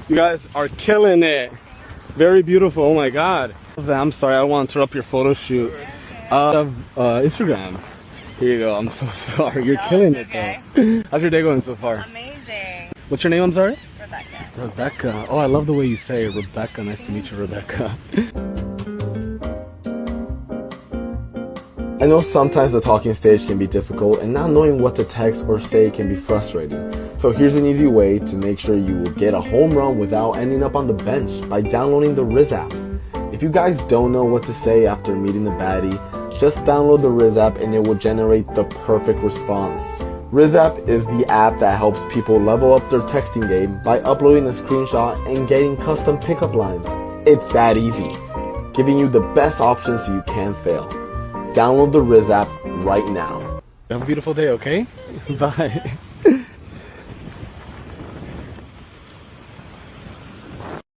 You guys are killing it. Very beautiful. Oh my God. I'm sorry, I don't want to interrupt your photo shoot. Instagram. Here you go. I'm so sorry. You're killing it though. How's your day going so far? Amazing. What's your name? I'm sorry? Rebecca. Rebecca. Oh, I love the way you say it. Rebecca. Nice to meet you, Rebecca. I know sometimes the talking stage can be difficult and not knowing what to text or say can be frustrating. So here's an easy way to make sure you will get a home run without ending up on the bench by downloading the Riz app. If you guys don't know what to say after meeting the baddie, just download the Riz app and it will generate the perfect response. Riz app is the app that helps people level up their texting game by uploading a screenshot and getting custom pickup lines. It's that easy, giving you the best options so you can't fail. Download the Riz app right now. Have a beautiful day, okay? Bye.